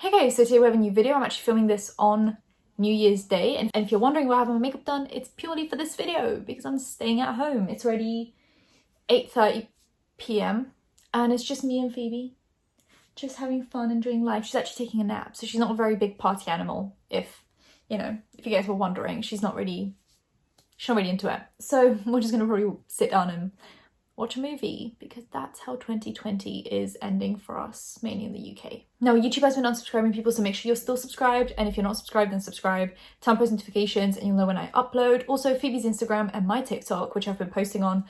Hey guys, so today we have a new video. I'm actually filming this on New Year's Day, and if you're wondering why I have my makeup done, it's purely for this video because I'm staying at home. It's already 8:30 p.m. and it's just me and Phoebe just having fun, enjoying life. She's actually taking a nap, so she's not a very big party animal. If you guys were wondering, she's not really into it. So we're just gonna probably sit down and watch a movie because that's how 2020 is ending for us, mainly in the UK. Now, YouTube has been unsubscribing people, so make sure you're still subscribed, and if you're not subscribed, then subscribe, turn on post notifications, and you'll know when I upload. Also, Phoebe's Instagram and my TikTok, which I've been posting on,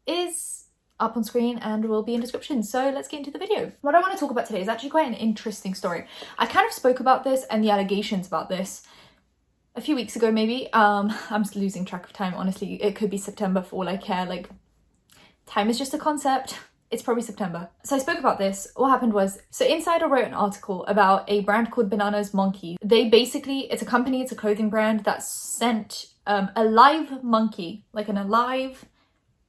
is up on screen and will be in description. So let's get into the video. What I want to talk about today is actually quite an interesting story. I kind of spoke about this and the allegations about this a few weeks ago, maybe. I'm losing track of time, honestly. It could be September for all I care. Like, time is just a concept. It's probably September. So I spoke about this. What happened was, so Insider wrote an article about a brand called Bananas Monkey. They basically, it's a company, it's a clothing brand that sent a live monkey, like an alive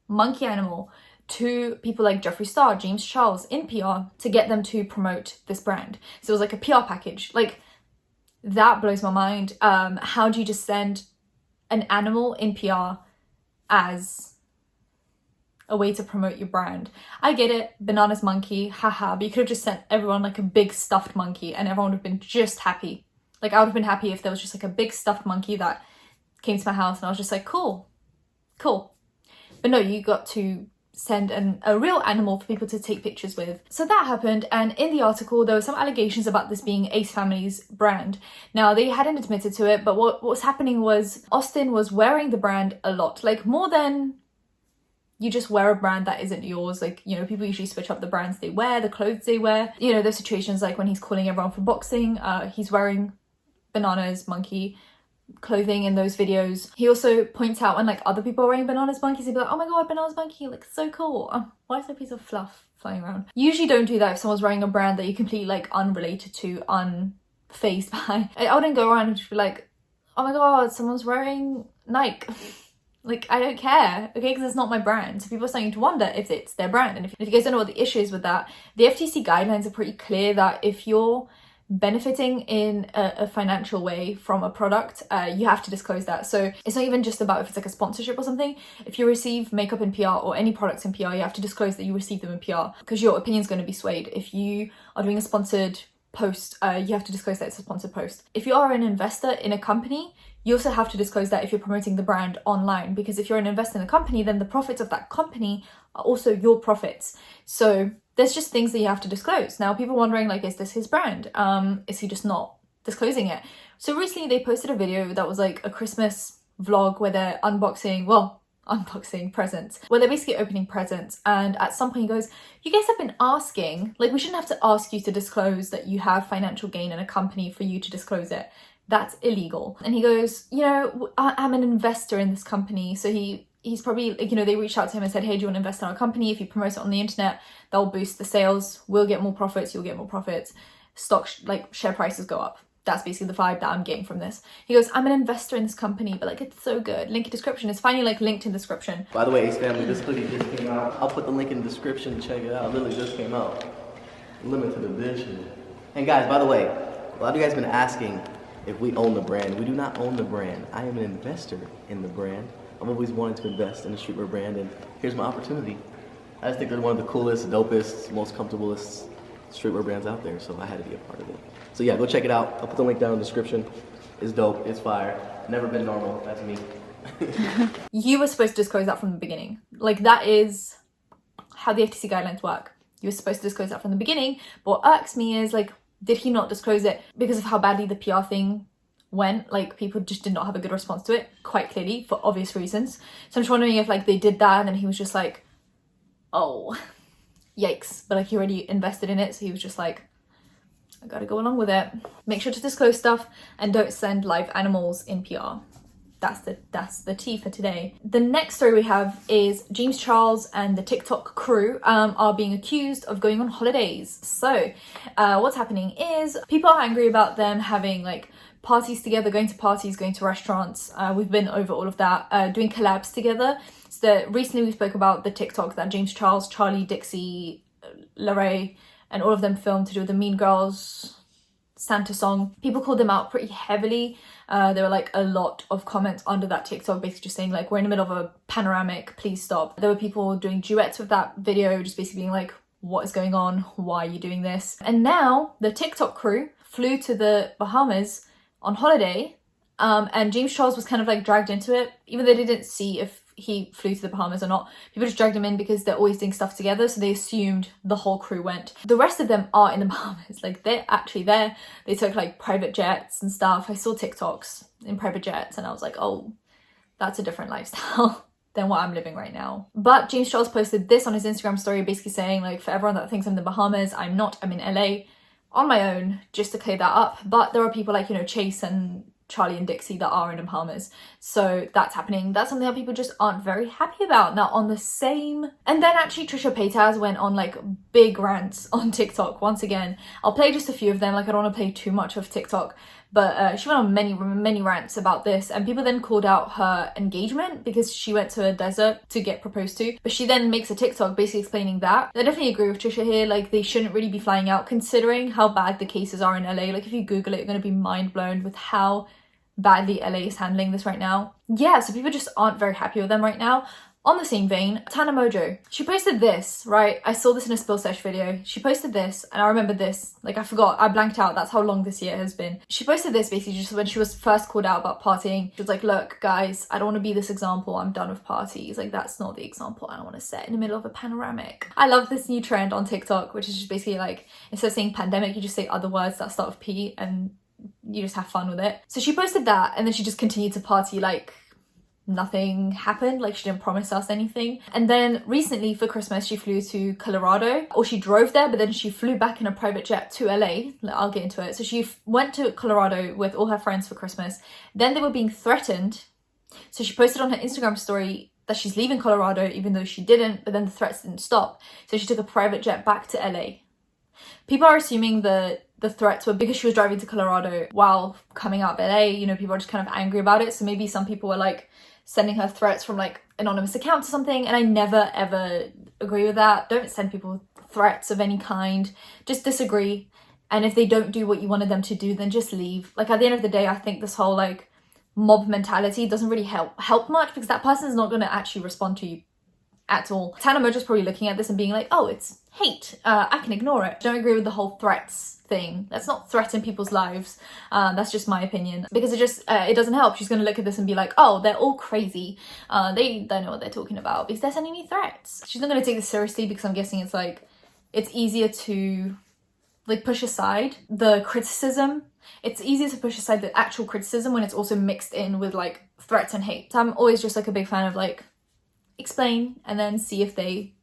monkey animal, to people like Jeffree Star, James Charles in PR to get them to promote this brand. So it was like a PR package. Like, that blows my mind. How do you just send an animal in PR as a way to promote your brand? I get it, Bananas Monkey, haha, but you could have just sent everyone like a big stuffed monkey and everyone would have been just happy. Like, I would have been happy if there was just like a big stuffed monkey that came to my house and I was just like, cool. But no, you got to send a real animal for people to take pictures with. So that happened, and in the article there were some allegations about this being Ace Family's brand. Now, they hadn't admitted to it, but what was happening was Austin was wearing the brand a lot, like more than you just wear a brand that isn't yours. Like, people usually switch up the brands they wear, the clothes they wear. There's situations like when he's calling everyone for boxing, he's wearing Bananas Monkey clothing in those videos. He also points out when like other people are wearing Bananas Monkeys, he'd be like, oh my god, Bananas Monkey, like so cool. Why is there a piece of fluff flying around? Usually don't do that if someone's wearing a brand that you're completely like unrelated to, unfazed by. I wouldn't go around and just be like, oh my god, someone's wearing Nike. Like, I don't care, okay, because it's not my brand. So people are starting to wonder if it's their brand. And if you guys don't know what the issue is with that, the FTC guidelines are pretty clear that if you're benefiting in a financial way from a product, you have to disclose that. So it's not even just about if it's like a sponsorship or something. If you receive makeup in PR or any products in PR, you have to disclose that you receive them in PR because your opinion's going to be swayed. If you are doing a sponsored post, you have to disclose that it's a sponsored post. If you are an investor in a company, you also have to disclose that if you're promoting the brand online, because if you're an investor in a company, then the profits of that company are also your profits. So there's just things that you have to disclose. Now, people are wondering, like, is this his brand? Is he just not disclosing it? So recently they posted a video that was like a Christmas vlog where they're unboxing presents, where they're basically opening presents. And at some point he goes, you guys have been asking, like, we shouldn't have to ask you to disclose that you have financial gain in a company for you to disclose it. That's illegal. And he goes, I'm an investor in this company. So he's probably, they reached out to him and said, hey, do you want to invest in our company? If you promote it on the internet, that'll boost the sales. We'll get more profits. You'll get more profits. Share prices go up. That's basically the vibe that I'm getting from this. He goes, I'm an investor in this company, but like, it's so good. Link in description. It's finally like linked in description. By the way, Ace Family, this hoodie just came out. I'll put the link in the description. Check it out. It literally just came out. Limited edition. And guys, by the way, a lot of you guys have been asking if we own the brand. We do not own the brand. I am an investor in the brand. I've always wanted to invest in the streetwear brand, and here's my opportunity. I just think they're one of the coolest, dopest, most comfortablest streetwear brands out there, so I had to be a part of it. So yeah, go check it out. I'll put the link down in the description. It's dope, it's fire. Never been normal, that's me. You were supposed to disclose that from the beginning. Like, that is how the FTC guidelines work. You were supposed to disclose that from the beginning, but what irks me is, like, did he not disclose it because of how badly the PR thing went? Like, people just did not have a good response to it, quite clearly, for obvious reasons. So I'm just wondering if, like, they did that and then he was just like, oh, yikes. But, like, he already invested in it, so he was just like, I gotta go along with it. Make sure to disclose stuff and don't send live animals in PR. That's the tea for today. The next story we have is James Charles and the TikTok crew are being accused of going on holidays. So what's happening is people are angry about them having like parties together, going to parties, going to restaurants. We've been over all of that, doing collabs together. So recently we spoke about the TikTok that James Charles, Charli, Dixie, Larray, and all of them filmed to do with the Mean Girls Santa song. People called them out pretty heavily. There were like a lot of comments under that TikTok basically just saying like, we're in the middle of a panoramic, please stop. There were people doing duets with that video, just basically being like, what is going on? Why are you doing this? And now the TikTok crew flew to the Bahamas on holiday, and James Charles was kind of like dragged into it, even though they didn't see if he flew to the Bahamas or not. People just dragged him in because they're always doing stuff together, so they assumed the whole crew went. The rest of them are in the Bahamas, like they're actually there. They took like private jets and stuff. I saw TikToks in private jets and I was like, oh, that's a different lifestyle than what I'm living right now. But James Charles posted this on his Instagram story, basically saying like, for everyone that thinks I'm in the Bahamas, I'm not, I'm in LA on my own, just to clear that up. But there are people like, you know, Chase and Charli and Dixie that are in the Bahamas, so that's happening. That's something that people just aren't very happy about. Now on the same, and then actually Trisha Paytas went on like big rants on TikTok once again. I'll play just a few of them, like I don't want to play too much of TikTok, but she went on many rants about this, and people then called out her engagement because she went to a desert to get proposed to, but she then makes a TikTok basically explaining that. I definitely agree with Trisha here, like they shouldn't really be flying out considering how bad the cases are in LA. Like if you Google it, you're going to be mind blown with how badly LA is handling this right now. Yeah, so people just aren't very happy with them right now. On the same vein, Tana Mojo, she posted this, right? I saw this in a Spill Sesh video. She posted this, and I remember this, like I forgot, I blanked out, that's how long this year has been. She posted this basically just when she was first called out about partying. She was like, look guys, I don't want to be this example, I'm done with parties. Like that's not the example I want to set in the middle of a panoramic. I love this new trend on TikTok, which is just basically like, instead of saying pandemic, you just say other words that start with P and you just have fun with it. So she posted that, and then she just continued to party like nothing happened, like she didn't promise us anything. And then recently for Christmas she flew to Colorado, or she drove there, but then she flew back in a private jet to LA. I'll get into it. So she went to Colorado with all her friends for Christmas. Then they were being threatened, so she posted on her Instagram story that she's leaving Colorado even though she didn't, but then the threats didn't stop, so she took a private jet back to LA. People are assuming the threats were because she was driving to Colorado while coming out of LA. You know, people are just kind of angry about it, so maybe some people were like sending her threats from like anonymous accounts or something, and I never ever agree with that. Don't send people threats of any kind, just disagree, and if they don't do what you wanted them to do, then just leave. Like at the end of the day, I think this whole like mob mentality doesn't really help much, because that person is not going to actually respond to you at all. Tana Mojo's probably looking at this and being like, oh, it's hate, I can ignore it. Don't agree with the whole threats thing. Let's not threaten people's lives. That's just my opinion, because it doesn't help. She's gonna look at this and be like, oh, they're all crazy, they don't know what they're talking about because they're sending me threats. She's not gonna take this seriously, because I'm guessing it's like, it's easier to like push aside the criticism. It's easier to push aside the actual criticism when it's also mixed in with like threats and hate. So I'm always just like a big fan of like, explain and then see if they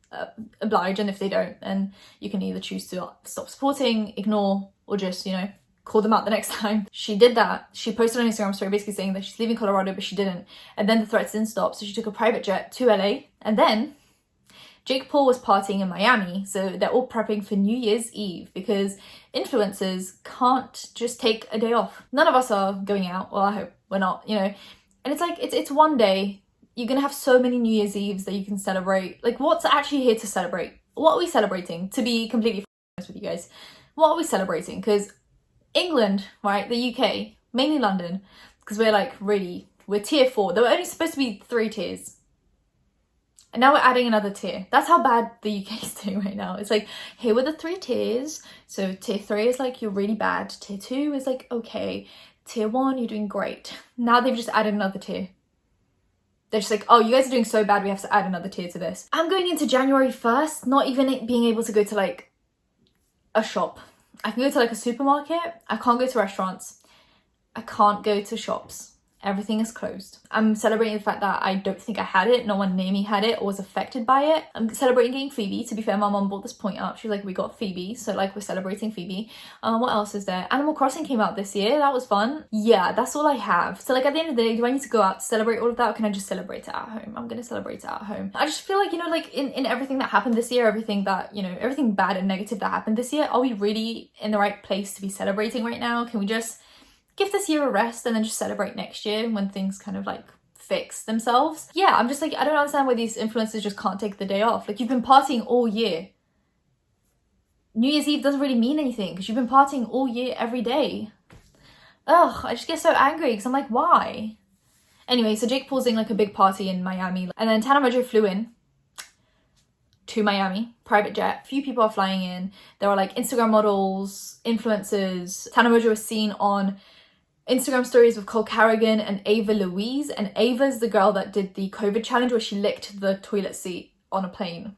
oblige, and if they don't, then you can either choose to stop supporting, ignore, or just, you know, call them out the next time. She did that. She posted on Instagram story basically saying that she's leaving Colorado, but she didn't, and then the threats didn't stop, so she took a private jet to LA. And then Jake Paul was partying in Miami, so they're all prepping for New Year's Eve, because influencers can't just take a day off. None of us are going out, well I hope we're not, you know, and it's like, it's one day. You're gonna have so many New Year's Eves that you can celebrate. Like, what's actually here to celebrate? What are we celebrating? To be completely honest with you guys, what are we celebrating? Because England, right, the UK, mainly London, because we're like really, we're tier 4. There were only supposed to be 3 tiers, and now we're adding another tier. That's how bad the UK is doing right now. It's like, here were the 3 tiers. So tier 3 is like, you're really bad. Tier 2 is like, okay. Tier 1, you're doing great. Now they've just added another tier. They're just like, oh, you guys are doing so bad, we have to add another tier to this. I'm going into January 1st, not even being able to go to like a shop. I can go to like a supermarket. I can't go to restaurants. I can't go to shops. Everything is closed. I'm celebrating the fact that I don't think I had it. No one near me had it or was affected by it. I'm celebrating getting Phoebe. To be fair, my mom brought this point up. She's like, we got Phoebe, so like we're celebrating Phoebe. What else is there? Animal Crossing came out this year. That was fun. Yeah, that's all I have. So like at the end of the day, do I need to go out to celebrate all of that, or can I just celebrate it at home? I'm gonna celebrate it at home. I just feel like, you know, like in everything that happened this year, everything that, you know, everything bad and negative that happened this year, are we really in the right place to be celebrating right now? Can we just give this year a rest and then just celebrate next year when things kind of like fix themselves? Yeah, I'm just like, I don't understand why these influencers just can't take the day off. Like, you've been partying all year. New Year's Eve doesn't really mean anything because you've been partying all year, every day. Ugh, I just get so angry because I'm like, why? Anyway, so Jake Paul's doing like a big party in Miami, and then Tana Mojo flew in to Miami, private jet. A few people are flying in. There are like Instagram models, influencers. Tana Mojo was seen on Instagram stories with Cole Carrigan and Ava Louise, and Ava's the girl that did the COVID challenge where she licked the toilet seat on a plane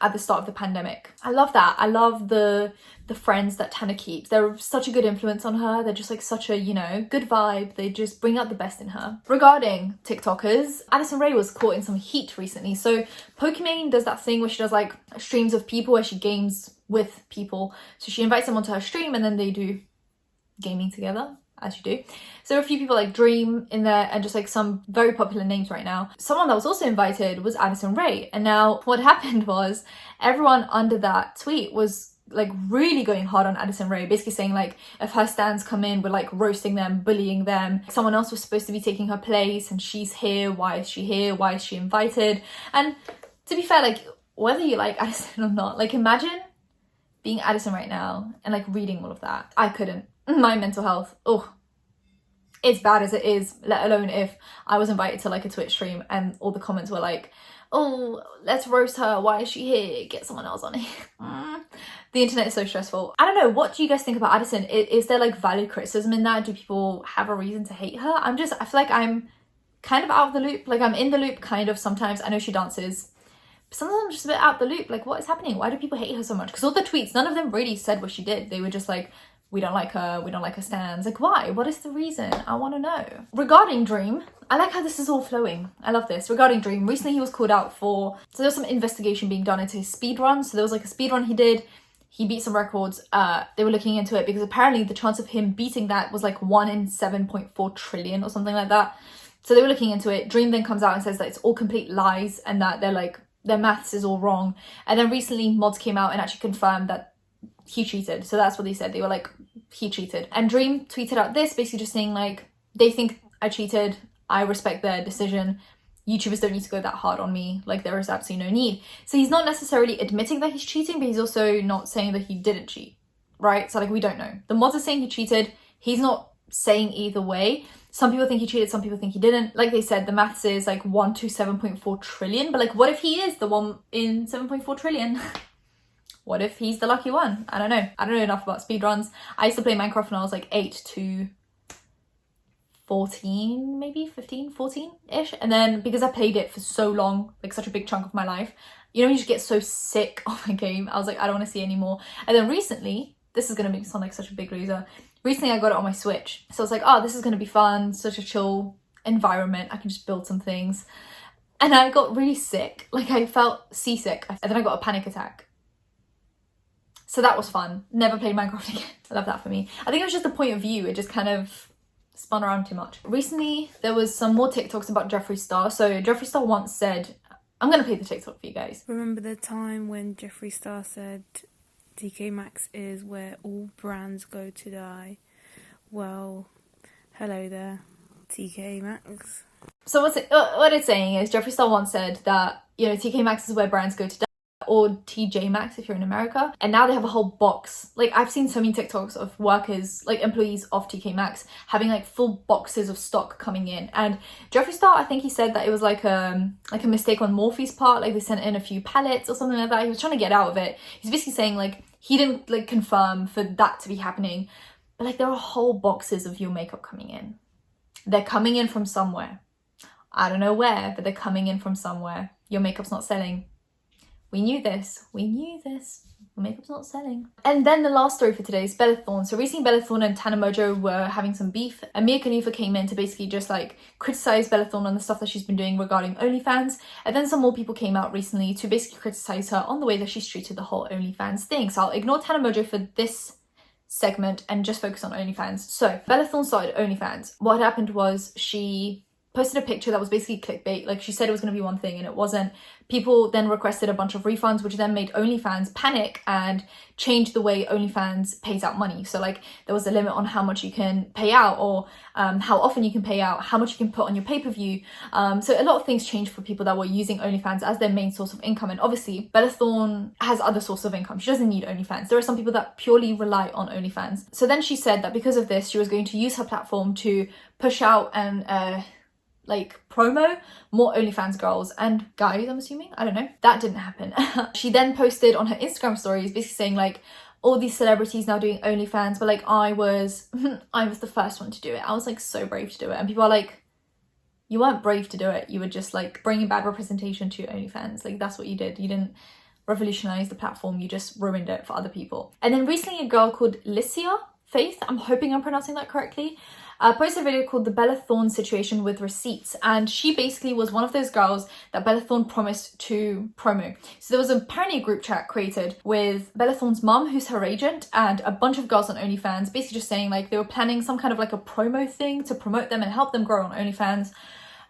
at the start of the pandemic. I love that. I love the friends that Tana keeps. They're such a good influence on her. They're just like such a, you know, good vibe. They just bring out the best in her. Regarding TikTokers, Addison Rae was caught in some heat recently. So Pokimane does that thing where she does like streams of people where she games with people. So she invites them onto her stream and then they do gaming together, as you do. So there are a few people like Dream in there and just like some very popular names right now. Someone that was also invited was Addison Rae. And now what happened was everyone under that tweet was like really going hard on Addison Rae, basically saying like if her stans come in, we're like roasting them, bullying them. Someone else was supposed to be taking her place and she's here. Why is she here? Why is she invited? And to be fair, like whether you like Addison or not, like imagine being Addison right now and like reading all of that. I couldn't. My mental health, oh, it's bad as it is, let alone if I was invited to like a Twitch stream and all the comments were like, oh, let's roast her, why is she here, get someone else on here. The internet is so stressful. I don't know, what do you guys think about Addison? Is there like valid criticism in that? Do people have a reason to hate her? I feel like I'm kind of out of the loop. Like I'm in the loop kind of sometimes. I know she dances, but sometimes I'm just a bit out of the loop. Like what is happening? Why do people hate her so much? Because all the tweets, none of them really said what she did. They were just like, we don't like her stans. Like why? What is the reason? I want to know. Regarding Dream, I like how this is all flowing. I love this. Regarding Dream, recently he was called out for, so there was some investigation being done into his speed run. So there was like a speed run he did. He beat some records. They were looking into it because apparently the chance of him beating that was like 1 in 7.4 trillion or something like that. So they were looking into it. Dream then comes out and says that it's all complete lies and that they're like, their maths is all wrong. And then recently mods came out and actually confirmed that he cheated. So that's what they said. They were like, he cheated. And Dream tweeted out this, basically just saying like, they think I cheated. I respect their decision. YouTubers don't need to go that hard on me. Like there is absolutely no need. So he's not necessarily admitting that he's cheating, but he's also not saying that he didn't cheat, right? So like, we don't know. The mods are saying he cheated. He's not saying either way. Some people think he cheated, some people think he didn't. Like they said, the maths is like 1 to 7.4 trillion. But like, what if he is the 1 in 7.4 trillion? What if he's the lucky one? I don't know. I don't know enough about speedruns. I used to play Minecraft when I was like 8 to 14, maybe 15, 14-ish. And then because I played it for so long, like such a big chunk of my life, you know, you just get so sick of a game. I was like, I don't want to see anymore. And then recently, this is going to make me sound like such a big loser. Recently, I got it on my Switch. So I was like, oh, this is going to be fun. Such a chill environment. I can just build some things. And I got really sick. Like I felt seasick. And then I got a panic attack. So that was fun. Never played Minecraft again. I love that for me. I think it was just the point of view. It just kind of spun around too much. Recently, there was some more TikToks about Jeffree Star. So Jeffree Star once said, I'm going to play the TikTok for you guys. Remember the time when Jeffree Star said TK Maxx is where all brands go to die? Well, hello there, TK Maxx. So what it's saying is Jeffree Star once said that, you know, TK Maxx is where brands go to die, or TJ Maxx if you're in America. And now they have a whole box. Like I've seen so many TikToks of workers, like employees of TK Maxx having like full boxes of stock coming in. And Jeffree Star, I think he said that it was like a mistake on Morphe's part. Like they sent in a few pallets or something like that. He was trying to get out of it. He's basically saying like he didn't like confirm for that to be happening. But like there are whole boxes of your makeup coming in. They're coming in from somewhere. I don't know where, but they're coming in from somewhere. Your makeup's not selling. We knew this. We knew this. Makeup's not selling. And then the last story for today is Bella Thorne. So recently Bella Thorne and Tana Mojo were having some beef. And Mia Khalifa came in to basically just like criticize Bella Thorne on the stuff that she's been doing regarding OnlyFans. And then some more people came out recently to basically criticize her on the way that she's treated the whole OnlyFans thing. So I'll ignore Tana Mojo for this segment and just focus on OnlyFans. So Bella Thorne started OnlyFans. What happened was she posted a picture that was basically clickbait. Like, she said it was going to be one thing and it wasn't. People then requested a bunch of refunds, which then made OnlyFans panic and change the way OnlyFans pays out money. So like, there was a limit on how much you can pay out, or how often you can pay out, how much you can put on your pay-per-view. So a lot of things changed for people that were using OnlyFans as their main source of income. And obviously Bella Thorne has other sources of income. She doesn't need OnlyFans. There are some people that purely rely on OnlyFans. So then she said that because of this, she was going to use her platform to push out and like promo more OnlyFans girls and guys, I'm assuming. I don't know. That didn't happen. She then posted on her Instagram stories basically saying like, all these celebrities now doing OnlyFans, but like I was the first one to do it. I was like so brave to do it. And people are like, you weren't brave to do it. You were just like bringing bad representation to your OnlyFans. Like, that's what you did. You didn't revolutionize the platform. You just ruined it for other people. And then recently a girl called Licia Faith, I'm hoping I'm pronouncing that correctly, posted a video called The Bella Thorne Situation with Receipts. And she basically was one of those girls that Bella Thorne promised to promo. So there was apparently a group chat created with Bella Thorne's mum, who's her agent, and a bunch of girls on OnlyFans, basically just saying like they were planning some kind of like a promo thing to promote them and help them grow on OnlyFans.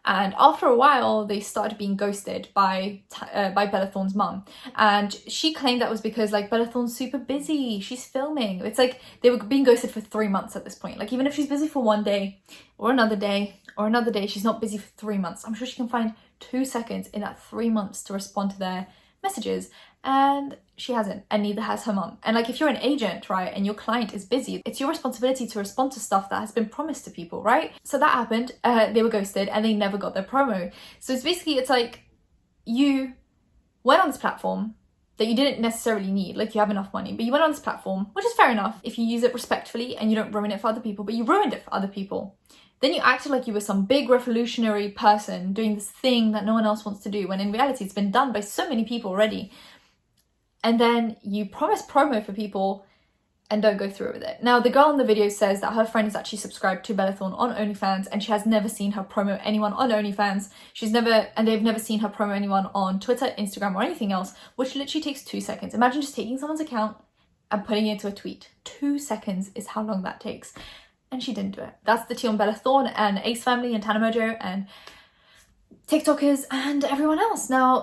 And after a while, they started being ghosted by Bella Thorne's mum. And she claimed that was because like Bella Thorne's super busy. She's filming. It's like they were being ghosted for 3 months at this point. Like, even if she's busy for one day or another day or another day, she's not busy for 3 months. I'm sure she can find 2 seconds in that 3 months to respond to their messages. And she hasn't, and neither has her mum. And like, if you're an agent, right, and your client is busy, it's your responsibility to respond to stuff that has been promised to people, right? So that happened. They were ghosted and they never got their promo. So it's basically, it's like you went on this platform that you didn't necessarily need, like you have enough money, but you went on this platform, which is fair enough if you use it respectfully and you don't ruin it for other people, but you ruined it for other people. Then you acted like you were some big revolutionary person doing this thing that no one else wants to do, when in reality it's been done by so many people already. And then you promise promo for people and don't go through with it. Now, the girl in the video says that her friend is actually subscribed to Bella Thorne on OnlyFans and she has never seen her promo anyone on OnlyFans. They've never seen her promo anyone on Twitter, Instagram, or anything else, which literally takes 2 seconds. Imagine just taking someone's account and putting it into a tweet. 2 seconds is how long that takes. And she didn't do it. That's the tea on Bella Thorne and Ace Family and Tana Mojo and Tik Tokers and everyone else. Now,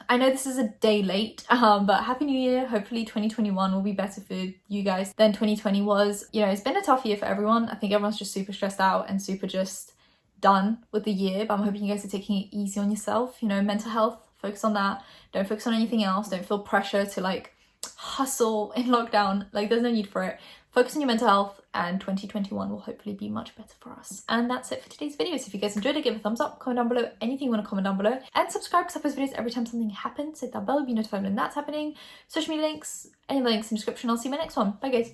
I know this is a day late, but Happy New Year. Hopefully 2021 will be better for you guys than 2020 was. You know, it's been a tough year for everyone. I think everyone's just super stressed out and super just done with the year, but I'm hoping you guys are taking it easy on yourself. You know, mental health, focus on that. Don't focus on anything else. Don't feel pressure to like hustle in lockdown. Like, there's no need for it. Focus on your mental health, and 2021 will hopefully be much better for us. And that's it for today's video. So if you guys enjoyed it, give a thumbs up, comment down below anything you want to comment down below, and subscribe because I post videos every time something happens. Hit that bell to be notified when that's happening. Social media links, any links in the description. I'll see you in my next one. Bye guys.